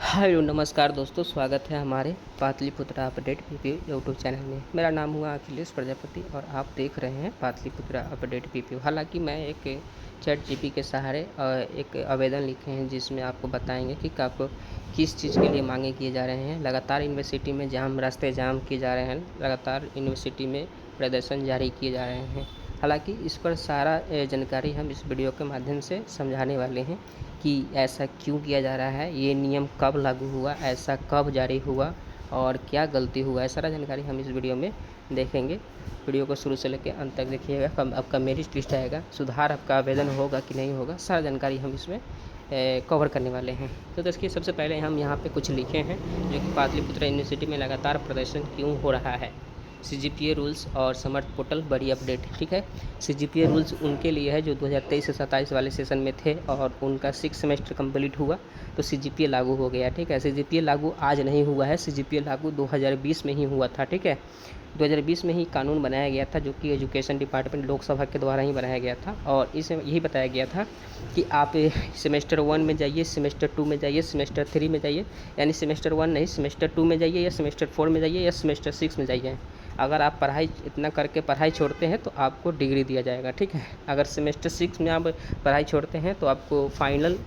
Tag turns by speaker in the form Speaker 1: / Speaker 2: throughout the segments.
Speaker 1: हाय नमस्कार दोस्तों, स्वागत है हमारे Pataliputra update PPU YouTube channel में। मेरा नाम हुआ अखिलेश प्रजापति और आप देख रहे हैं पाटलिपुत्रा अपडेट पीपीयू। हालांकि मैं एक चैट जीपी के सहारे एक आवेदन लिखे हैं जिसमें आपको बताएंगे कि आप किस चीज़ के लिए मांगे किए जा रहे हैं। लगातार यूनिवर्सिटी में रास्ते जाम किए जा रहे हैं, लगातार यूनिवर्सिटी में प्रदर्शन जारी किए जा रहे हैं। हालांकि इस पर सारा जानकारी हम इस वीडियो के माध्यम से समझाने वाले हैं कि ऐसा क्यों किया जा रहा है, ये नियम कब लागू हुआ, ऐसा कब जारी हुआ और क्या गलती हुआ है। सारा जानकारी हम इस वीडियो में देखेंगे। वीडियो को शुरू से लेकर अंत तक देखिएगा। कब आपका मेरिट लिस्ट आएगा, सुधार आपका आवेदन होगा कि नहीं होगा, सारा जानकारी हम इसमें कवर करने वाले हैं। तो देखिए, सबसे पहले हम यहाँ पे कुछ लिखे हैं जो कि पाटलिपुत्रा यूनिवर्सिटी में लगातार प्रदर्शन क्यों हो रहा है। CGPA रूल्स और समर्थ पोर्टल बड़ी अपडेट। ठीक है, CGPA रूल्स उनके लिए है जो 2023 से 27 वाले सेशन में थे और उनका 6 सेमेस्टर कंप्लीट हुआ तो CGPA लागू हो गया। ठीक है, CGPA लागू आज नहीं हुआ है, CGPA लागू 2020 में ही हुआ था। ठीक है, 2020 में ही कानून बनाया गया था जो कि एजुकेशन डिपार्टमेंट लोकसभा के द्वारा ही बनाया गया था और इसमें यही बताया गया था कि आप सेमेस्टर 1 में जाइए, सेमेस्टर 2 में जाइए, सेमेस्टर 3 में जाइए, यानी सेमेस्टर 1 नहीं, सेमेस्टर 2 में जाइए या सेमेस्टर 4 में जाइए या सेमेस्टर 6 में जाइए। अगर आप पढ़ाई इतना करके पढ़ाई छोड़ते हैं तो आपको डिग्री दिया जाएगा। ठीक है, अगर सेमेस्टर 6 में आप पढ़ाई छोड़ते हैं तो आपको फाइनल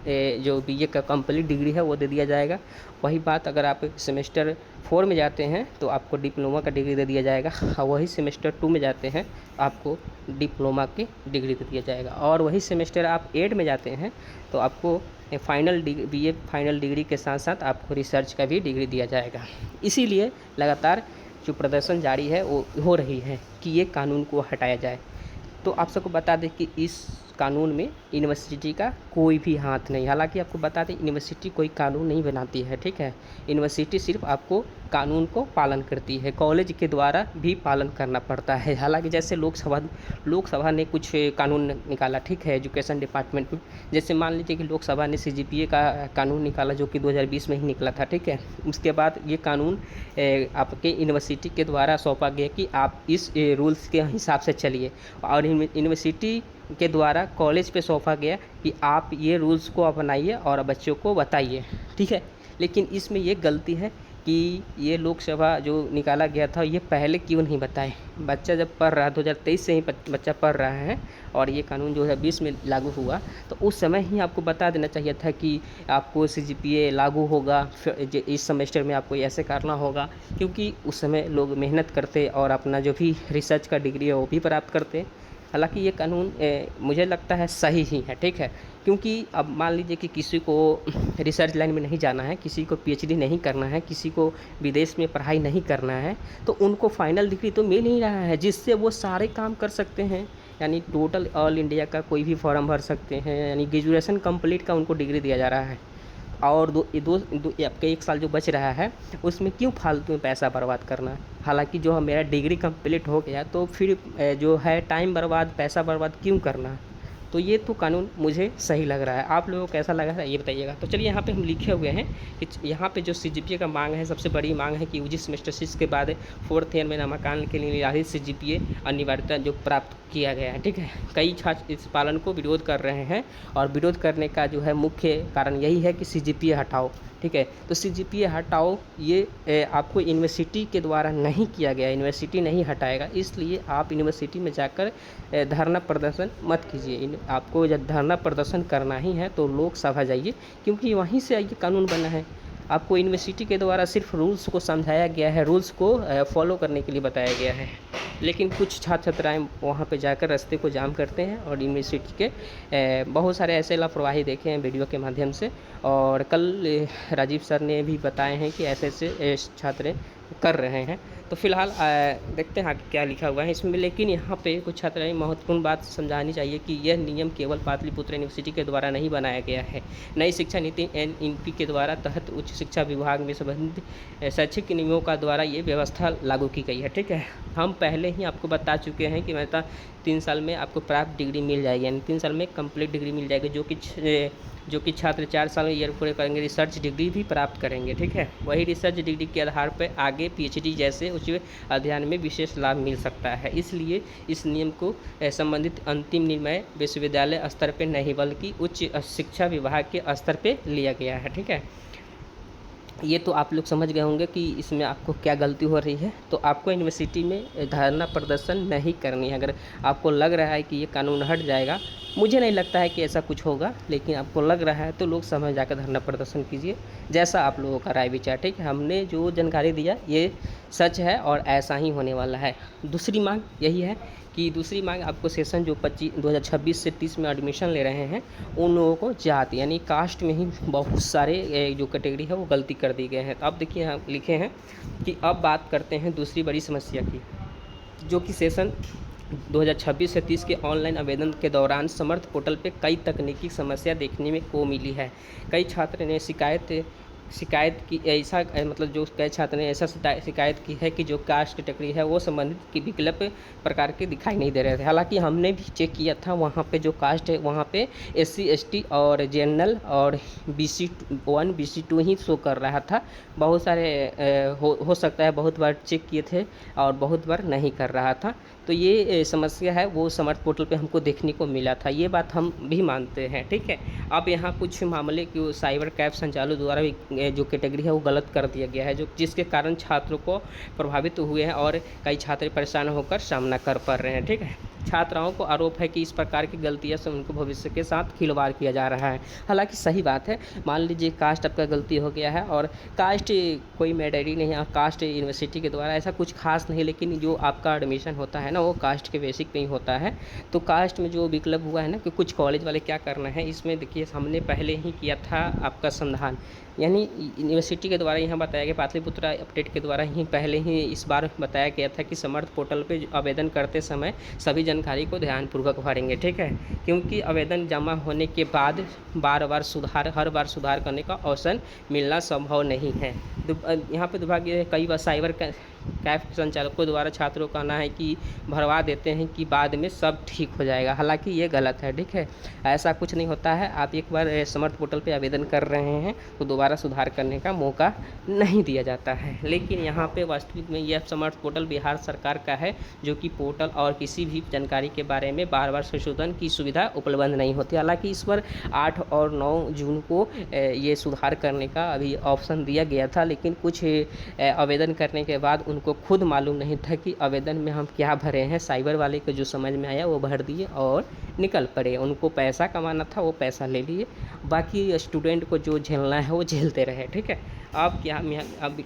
Speaker 1: जो BA का कंप्लीट डिग्री है वो दे दिया जाएगा। वही बात अगर आप सेमेस्टर 4 में जाते हैं तो आपको डिप्लोमा का डिग्री दे दिया जाएगा और वही सेमेस्टर 2 में जाते हैं आपको डिप्लोमा की डिग्री दे दिया जाएगा और वही सेमेस्टर आप 8 में जाते हैं तो आपको फाइनल BA फाइनल डिग्री के साथ साथ आपको रिसर्च का भी डिग्री दिया जाएगा। इसीलिए लगातार जो प्रदर्शन जारी है वो हो रही है कि ये कानून को हटाया जाए। तो आप सबको बता दें कि इस कानून में यूनिवर्सिटी का कोई भी हाथ नहीं। हालांकि आपको बता दें यूनिवर्सिटी कोई कानून नहीं बनाती है। ठीक है, यूनिवर्सिटी सिर्फ आपको कानून को पालन करती है, कॉलेज के द्वारा भी पालन करना पड़ता है। हालांकि जैसे लोकसभा ने कुछ कानून निकाला, ठीक है, एजुकेशन डिपार्टमेंट में। जैसे मान लीजिए कि लोकसभा ने CGPA का कानून निकाला जो कि 2020 में ही निकला था। ठीक है, उसके बाद ये कानून आपके यूनिवर्सिटी के द्वारा सौंपा गया कि आप इस रूल्स के हिसाब से चलिए और यूनिवर्सिटी के द्वारा कॉलेज पे सौंपा गया कि आप ये रूल्स को अपनाइए और बच्चों को बताइए। ठीक है, लेकिन इसमें ये गलती है कि ये लोकसभा जो निकाला गया था ये पहले क्यों नहीं बताए। बच्चा जब पढ़ रहा है, 2023 से ही बच्चा पढ़ रहा है और ये कानून 2020 में लागू हुआ तो उस समय ही आपको बता देना चाहिए था कि आपको CGPA लागू होगा, इस सेमेस्टर में आपको ऐसे करना होगा, क्योंकि उस समय लोग मेहनत करते और अपना जो भी रिसर्च का डिग्री है वो भी प्राप्त करते। हालांकि ये कानून मुझे लगता है सही ही है। ठीक है, क्योंकि अब मान लीजिए कि किसी को रिसर्च लाइन में नहीं जाना है, किसी को PhD नहीं करना है, किसी को विदेश में पढ़ाई नहीं करना है तो उनको फाइनल डिग्री तो मिल ही रहा है जिससे वो सारे काम कर सकते हैं। यानी टोटल ऑल इंडिया का कोई भी फॉर्म भर सकते हैं, यानी ग्रेजुएशन कंप्लीट का उनको डिग्री दिया जा रहा है। और आपका 1 साल जो बच रहा है उसमें क्यों फालतू में पैसा बर्बाद करना। हालांकि जो मेरा डिग्री कंप्लीट हो गया तो फिर जो है टाइम बर्बाद, पैसा बर्बाद क्यों करना। तो ये तो कानून मुझे सही लग रहा है। आप लोगों को कैसा लग रहा है ये बताइएगा। तो चलिए, यहाँ पे हम लिखे हुए हैं कि यहाँ पे जो CGPA का मांग है, सबसे बड़ी मांग है कि UG सेमेस्टर 6 के बाद 4th ईयर में नामांकन के लिए निर्धारित CGPA अनिवार्यता जो प्राप्त किया गया है। ठीक है, कई छात्र इस पालन को विरोध कर रहे हैं और विरोध करने का जो है मुख्य कारण यही है कि CGPA हटाओ। ठीक है, तो CGPA हटाओ ये आपको यूनिवर्सिटी के द्वारा नहीं किया गया, यूनिवर्सिटी नहीं हटाएगा, इसलिए आप यूनिवर्सिटी में जाकर धरना प्रदर्शन मत कीजिए। आपको जब धरना प्रदर्शन करना ही है तो लोकसभा जाइए, क्योंकि वहीं से ये कानून बना है। आपको यूनिवर्सिटी के द्वारा सिर्फ रूल्स को समझाया गया है, रूल्स को फॉलो करने के लिए बताया गया है, लेकिन कुछ छात्र छात्राएँ वहाँ पे जाकर रास्ते को जाम करते हैं और यूनिवर्सिटी के बहुत सारे ऐसे लापरवाही देखे हैं वीडियो के माध्यम से। और कल राजीव सर ने भी बताए हैं कि ऐसे ऐसे छात्र कर रहे हैं। तो फिलहाल देखते हैं आगे क्या लिखा हुआ है इसमें। लेकिन यहाँ पे कुछ छात्राएं महत्वपूर्ण बात समझानी चाहिए कि यह नियम केवल पाटलिपुत्र यूनिवर्सिटी के द्वारा नहीं बनाया गया है। नई शिक्षा नीति NEP के द्वारा तहत उच्च शिक्षा विभाग में संबंधित शैक्षिक नियमों का द्वारा ये व्यवस्था लागू की गई है। ठीक है, हम पहले ही आपको बता चुके हैं कि मतलब 3 साल में आपको प्राप्त डिग्री मिल जाएगी, यानी 3 साल में कंप्लीट डिग्री मिल जाएगी, जो कि छात्र 4 साल में ईयर पूरे करेंगे, रिसर्च डिग्री भी प्राप्त करेंगे। ठीक है, वही रिसर्च डिग्री के आधार पर आगे PhD जैसे उच्च अध्ययन में विशेष लाभ मिल सकता है। इसलिए इस नियम को संबंधित अंतिम निर्णय विश्वविद्यालय स्तर पर नहीं बल्कि उच्च शिक्षा विभाग के स्तर पर लिया गया है। ठीक है, ये तो आप लोग समझ गए होंगे कि इसमें आपको क्या गलती हो रही है। तो आपको यूनिवर्सिटी में धरना प्रदर्शन नहीं करनी है। अगर आपको लग रहा है कि ये कानून हट जाएगा, मुझे नहीं लगता है कि ऐसा कुछ होगा, लेकिन आपको लग रहा है तो लोग समय जाकर धरना प्रदर्शन कीजिए, जैसा आप लोगों का राय विचार। ठीक है, हमने जो जानकारी दिया ये सच है और ऐसा ही होने वाला है। दूसरी मांग यही है कि दूसरी मांग आपको सेशन जो 2026 से 30 में एडमिशन ले रहे हैं उन लोगों को जाति यानी कास्ट में ही बहुत सारे जो कैटेगरी है वो गलती कर दी गए हैं। तो अब देखिए यहाँ लिखे हैं कि अब बात करते हैं दूसरी बड़ी समस्या की, जो कि सेशन 2026 से 30 के ऑनलाइन आवेदन के दौरान समर्थ पोर्टल पे कई तकनीकी समस्या देखने में को मिली है। कई छात्र ने शिकायत की ऐसा मतलब जो कई छात्र ने ऐसा शिकायत की है कि जो कास्ट कैटेगरी है वो संबंधित की विकल्प प्रकार के दिखाई नहीं दे रहे थे। हालांकि हमने भी चेक किया था, वहाँ पे जो कास्ट है वहाँ पे SC ST और जनरल और BC1 BC2 ही शो कर रहा था। बहुत सारे हो सकता है बहुत बार चेक किए थे और बहुत बार नहीं कर रहा था। तो ये समस्या है वो समर्थ पोर्टल पे हमको देखने को मिला था, ये बात हम भी मानते हैं। ठीक है, अब यहाँ कुछ मामले कि साइबर कैफ संचालकों द्वारा भी जो कैटेगरी है वो गलत कर दिया गया है, जो जिसके कारण छात्रों को प्रभावित हुए हैं और कई छात्र परेशान होकर सामना कर पा रहे हैं। ठीक है, छात्राओं को आरोप है कि इस प्रकार की गलतियों से उनको भविष्य के साथ खिलवाड़ किया जा रहा है। हालांकि सही बात है, मान लीजिए कास्ट आपका गलती हो गया है और कास्ट कोई मैटरी नहीं है, कास्ट यूनिवर्सिटी के द्वारा ऐसा कुछ खास नहीं, लेकिन जो आपका एडमिशन होता है ना वो कास्ट के बेसिक पे ही होता है। तो कास्ट में जो विकल्प हुआ है ना कि कुछ कॉलेज वाले क्या करना है, इसमें देखिए हमने पहले ही किया था आपका संधान, यानी यूनिवर्सिटी के द्वारा यहाँ बताया गया, पाटलिपुत्रा अपडेट के द्वारा ही पहले ही इस बार बताया गया था कि समर्थ पोर्टल पे आवेदन करते समय सभी जानकारी को ध्यानपूर्वक भरेंगे। ठीक है, क्योंकि आवेदन जमा होने के बाद हर बार सुधार करने का अवसर मिलना संभव नहीं है। यहाँ पे दुर्भाग्य कई बार साइबर कैफ संचालकों द्वारा छात्रों का कहना है कि भरवा देते हैं कि बाद में सब ठीक हो जाएगा। हालांकि ये गलत है। ठीक है, ऐसा कुछ नहीं होता है। आप एक बार समर्थ पोर्टल पे आवेदन कर रहे हैं तो दोबारा सुधार करने का मौका नहीं दिया जाता है। लेकिन यहाँ पे वास्तविक में यह समर्थ पोर्टल बिहार सरकार का है, जो कि पोर्टल और किसी भी जानकारी के बारे में बार बार संशोधन की सुविधा उपलब्ध नहीं होती। हालांकि इस पर 8 और 9 जून को ये सुधार करने का अभी ऑप्शन दिया गया था, लेकिन कुछ आवेदन करने के बाद उनको खुद मालूम नहीं था कि आवेदन में हम क्या भरे हैं। साइबर वाले को जो समझ में आया वो भर दिए और निकल पड़े। उनको पैसा कमाना था, वो पैसा ले लिए, बाकी स्टूडेंट को जो झेलना है वो झेलते रहे। ठीक है, अब क्या अब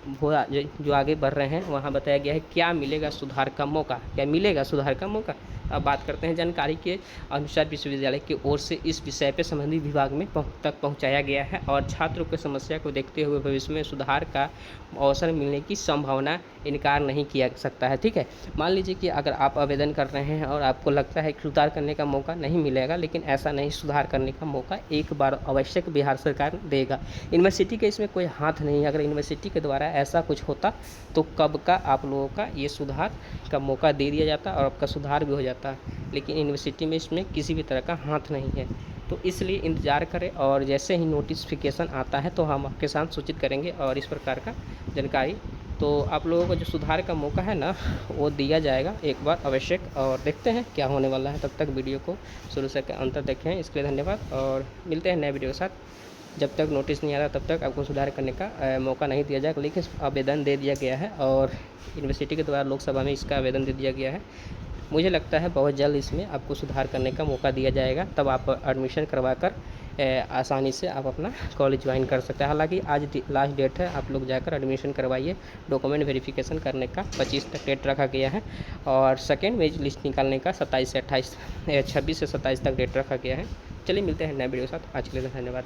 Speaker 1: जो आगे बढ़ रहे हैं वहाँ बताया गया है क्या मिलेगा सुधार का मौका, क्या मिलेगा सुधार का मौका। अब बात करते हैं, जानकारी के अनुसार विश्वविद्यालय की ओर से इस विषय पर संबंधित विभाग में तक पहुंचाया गया है और छात्रों की समस्या को देखते हुए भविष्य में सुधार का अवसर मिलने की संभावना इनकार नहीं किया सकता है। ठीक है, मान लीजिए कि अगर आप आवेदन कर रहे हैं और आपको लगता है कि सुधार करने का मौका नहीं मिलेगा, लेकिन ऐसा नहीं, सुधार करने का मौका एक बार आवश्यक बिहार सरकार देगा। यूनिवर्सिटी के इसमें कोई हाथ नहीं है। अगर यूनिवर्सिटी के द्वारा ऐसा कुछ होता तो कब का आप लोगों का ये सुधार का मौका दे दिया जाता और आपका सुधार भी हो जाता, लेकिन यूनिवर्सिटी में इसमें किसी भी तरह का हाथ नहीं है। तो इसलिए इंतज़ार करें और जैसे ही नोटिफिकेशन आता है तो हम आपके साथ सूचित करेंगे और इस प्रकार का जानकारी। तो आप लोगों को जो सुधार का मौका है ना वो दिया जाएगा एक बार आवश्यक, और देखते हैं क्या होने वाला है। तब तक वीडियो को शुरू से अंत तक देखें, इसके लिए धन्यवाद और मिलते हैं नए वीडियो के साथ। जब तक नोटिस नहीं आ रहा तब तक आपको सुधार करने का मौका नहीं दिया जाएगा, लेकिन आवेदन दे दिया गया है और यूनिवर्सिटी के द्वारा लोकसभा में इसका आवेदन दे दिया गया है। मुझे लगता है बहुत जल्द इसमें आपको सुधार करने का मौका दिया जाएगा, तब आप एडमिशन करवा कर आसानी से आप अपना कॉलेज ज्वाइन कर सकते हैं। हालांकि आज लास्ट डेट है, आप लोग जाकर एडमिशन करवाइए। डॉक्यूमेंट वेरिफिकेशन करने का 25 तक डेट रखा गया है और सेकेंड मेरिट लिस्ट निकालने का 26 से 27 तक डेट रखा गया है। चलिए मिलते हैं नए वीडियो के साथ, आज के लिए धन्यवाद।